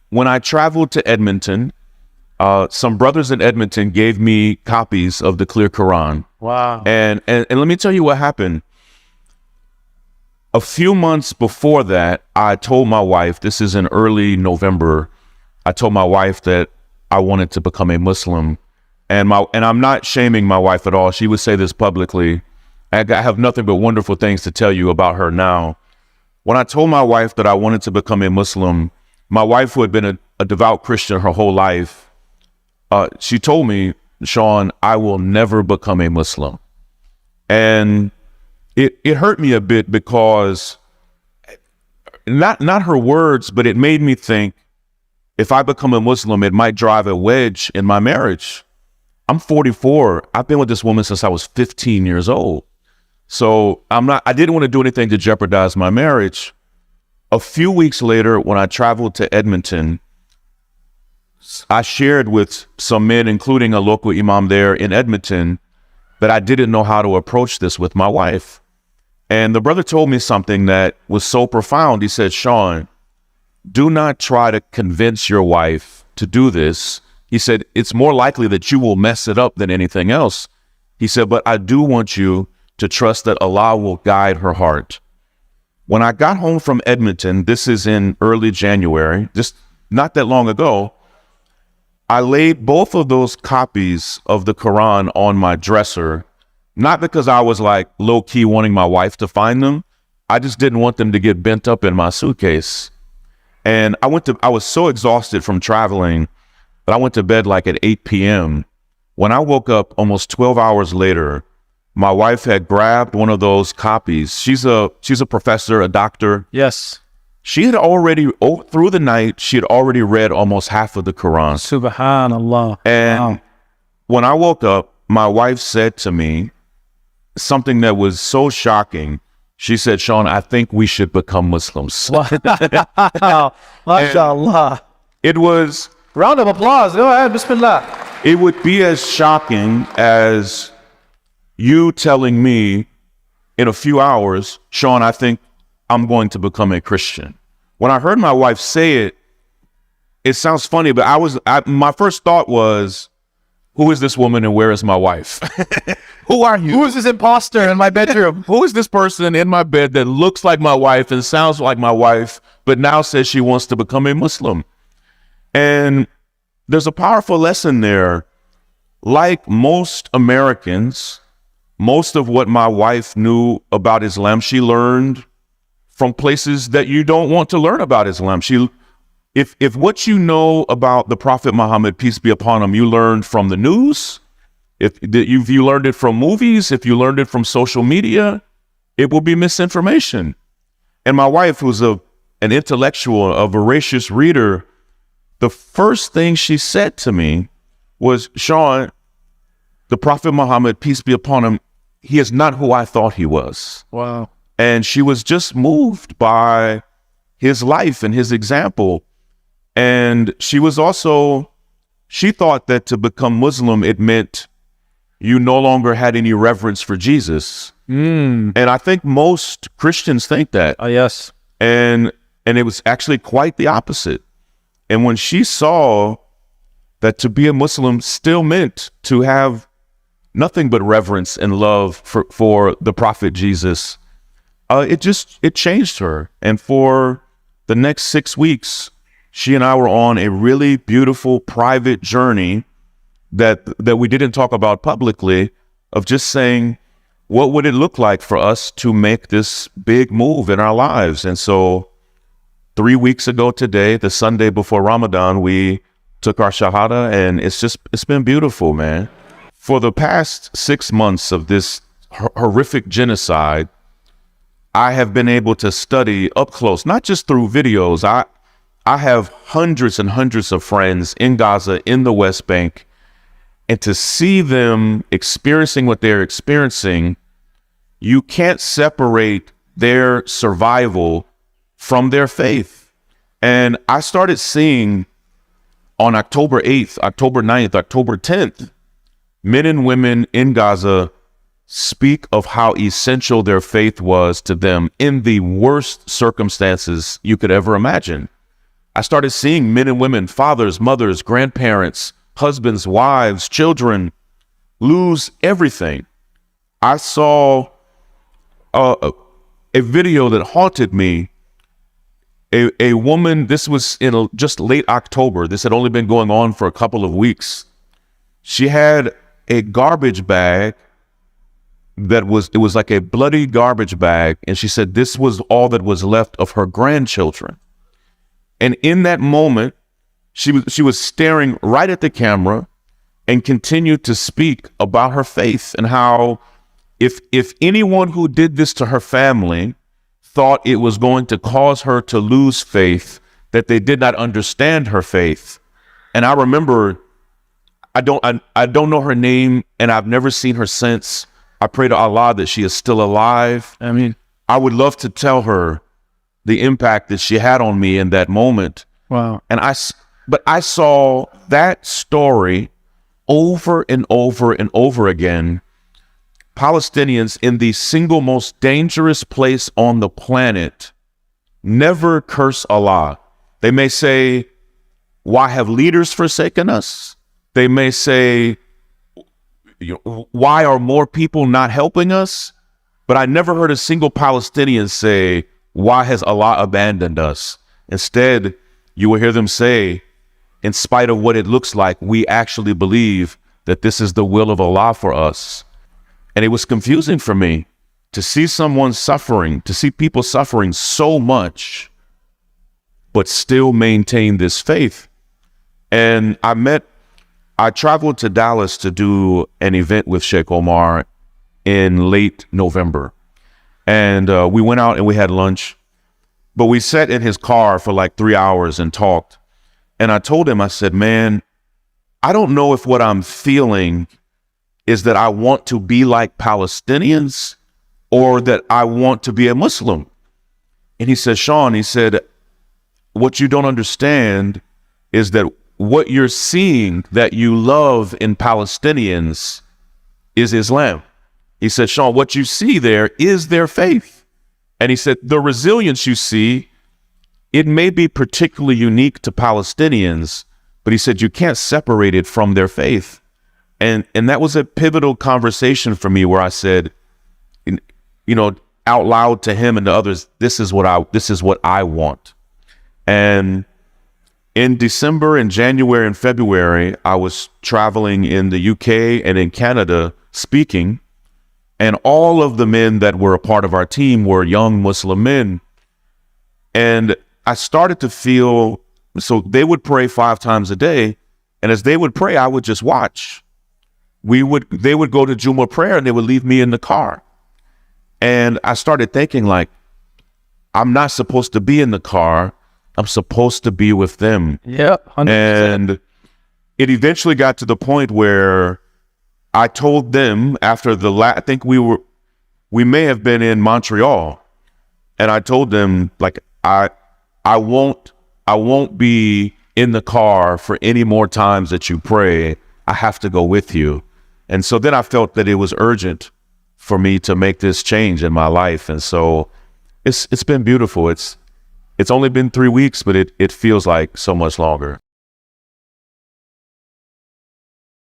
when I traveled to Edmonton, some brothers in Edmonton gave me copies of the Clear Quran. Wow. And let me tell you what happened. A few months before that, I told my wife, this is in early November, I told my wife that I wanted to become a Muslim. And I'm not shaming my wife at all. She would say this publicly. I have nothing but wonderful things to tell you about her now. When I told my wife that I wanted to become a Muslim, my wife, who had been a devout Christian her whole life, she told me, Sean, I will never become a Muslim. And it hurt me a bit because not her words, but it made me think, if I become a Muslim, it might drive a wedge in my marriage. I'm 44. I've been with this woman since I was 15 years old. So I didn't want to do anything to jeopardize my marriage. A few weeks later, when I traveled to Edmonton, I shared with some men, including a local imam there in Edmonton, that I didn't know how to approach this with my wife. And the brother told me something that was so profound. He said, Sean, do not try to convince your wife to do this. He said, it's more likely that you will mess it up than anything else. He said, but I do want you to trust that Allah will guide her heart. When I got home from Edmonton, this is in early January, just not that long ago, I laid both of those copies of the Quran on my dresser, not because I was like low-key wanting my wife to find them. I just didn't want them to get bent up in my suitcase. And I was so exhausted from traveling that I went to bed like at 8 p.m. When I woke up almost 12 hours later, my wife had grabbed one of those copies. She's a professor, a doctor. Yes. She had already, through the night, she had already read almost half of the Quran. Subhanallah. And when I woke up, my wife said to me something that was so shocking. She said, Sean, I think we should become Muslims. Wow. MashaAllah. It was... Round of applause. Go ahead. Bismillah. It would be as shocking as you telling me in a few hours, Sean, I think I'm going to become a Christian. When I heard my wife say it, it sounds funny, but my first thought was, who is this woman and where is my wife? Who are you? Who is this imposter in my bedroom? Who is this person in my bed that looks like my wife and sounds like my wife, but now says she wants to become a Muslim? And there's a powerful lesson there. Like most Americans, most of what my wife knew about Islam, she learned from places that you don't want to learn about Islam. If what you know about the Prophet Muhammad, peace be upon him, you learned from the news, if you learned it from movies, if you learned it from social media, it will be misinformation. And my wife, who's an intellectual, a voracious reader, the first thing she said to me was, Sean, the Prophet Muhammad, peace be upon him, he is not who I thought he was. Wow. And she was just moved by his life and his example. And she thought that to become Muslim, it meant you no longer had any reverence for Jesus. And I think most Christians think that. Yes. And it was actually quite the opposite. And when she saw that to be a Muslim still meant to have nothing but reverence and love for the Prophet Jesus, it changed her. And for the next 6 weeks, she and I were on a really beautiful private journey that we didn't talk about publicly, of just saying, what would it look like for us to make this big move in our lives? And so 3 weeks ago today, the Sunday before Ramadan, we took our Shahada, and it's been beautiful, man. For the past 6 months of this horrific genocide, I have been able to study up close, not just through videos. I have hundreds and hundreds of friends in Gaza, in the West Bank, and to see them experiencing what they're experiencing, you can't separate their survival from their faith. And I started seeing on October 8th, October 9th, October 10th, men and women in Gaza speak of how essential their faith was to them in the worst circumstances you could ever imagine. I started seeing men and women, fathers, mothers, grandparents, husbands, wives, children lose everything. I saw a video that haunted me. A woman, this was in just late October. This had only been going on for a couple of weeks. She had a garbage bag it was like a bloody garbage bag. And she said this was all that was left of her grandchildren. And in that moment, she was staring right at the camera and continued to speak about her faith and how if anyone who did this to her family thought it was going to cause her to lose faith, that they did not understand her faith. And I remember, I don't know her name, and I've never seen her since. I pray to Allah that she is still alive. I mean, I would love to tell her the impact that she had on me in that moment. Wow. But I saw that story over and over and over again. Palestinians in the single most dangerous place on the planet never curse Allah. They may say, why have leaders forsaken us? They may say, why are more people not helping us? But I never heard a single Palestinian say, why has Allah abandoned us? Instead, you will hear them say, in spite of what it looks like, we actually believe that this is the will of Allah for us. And it was confusing for me to see someone suffering, to see people suffering so much, but still maintain this faith. And I traveled to Dallas to do an event with Sheikh Omar in late November. And we went out and we had lunch, but we sat in his car for like 3 hours and talked. And I told him, I said, man, I don't know if what I'm feeling is that I want to be like Palestinians or that I want to be a Muslim. And he said, Sean, he said, what you don't understand is that what you're seeing that you love in Palestinians is Islam. He said, Sean, what you see there is their faith. And he said, the resilience you see, it may be particularly unique to Palestinians, but he said, you can't separate it from their faith. And that was a pivotal conversation for me where I said, you know, out loud to him and to others, this is what I want. And in December and January and February, I was traveling in the UK and in Canada speaking, and all of the men that were a part of our team were young Muslim men. And I started to feel, so they would pray 5 times a day, and as they would pray, I would just watch. They would go to Jummah prayer and they would leave me in the car. And I started thinking, like, I'm not supposed to be in the car. I'm supposed to be with them. Yeah, 100%. And it eventually got to the point where I told them after I think we may have been in Montreal, and I told them, like, I won't be in the car for any more times that you pray. I have to go with you. And so then I felt that it was urgent for me to make this change in my life. And so it's been beautiful. It's only been 3 weeks, but it feels like so much longer.